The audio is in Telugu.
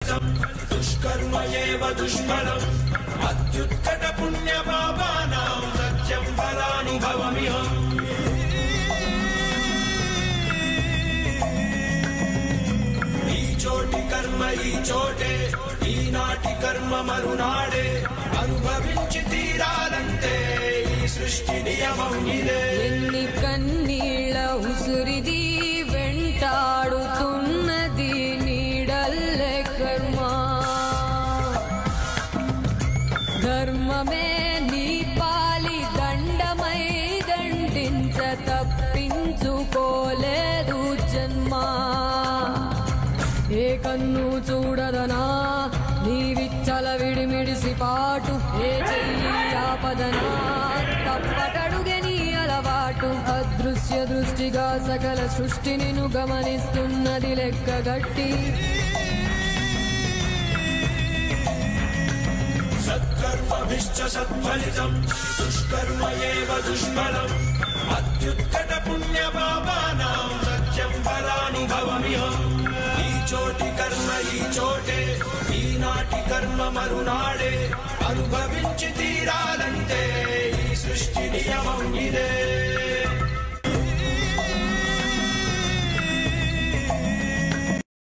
సత్ఫలితం దుష్కర్మ ఏవ దుష్ఫలం అత్యుత్కట పుణ్య పాపానాం సత్యం ఫలానుభవమిహం. ఈ చోటి కర్మ ఈ చోటే, ఈనాటి కర్మ మరునాడే, అనుభవించి తీరాలంటే ఈ సృష్టి నియమం ఇదే. ఎన్ని కన్నీళ్ళ ఉసురిది వెంటాడుతున్నది నీడల్లే కర్మ. ధర్మమే నీ పాలి దండమై దండించ తప్పించుకోలేదు జన్మ. ఏ కన్ను చూడదనా నీ విచ్చల విడిమిడిసి పాటు, ఏ చెయ్యి ఆపదనా తప్పటడుగే నీ అలవాటు. అదృశ్య దృష్టిగా సకల సృష్టిని ను గమనిస్తున్నది లెక్కగట్టి. సత్కర్మభిశ్చ సత్ఫలితం దుష్కర్మ ఏవ దుష్ఫలం అత్యుత్కట పుణ్య పాపానాం సత్యం ఫలానుభవమిహం. ఈ చోటి కర్మ ఈ చోటే, ఈనాటి కర్మ మరునాడే, అనుభవించి తీరాలంటే ఈ సృష్టి నియమం ఇదే.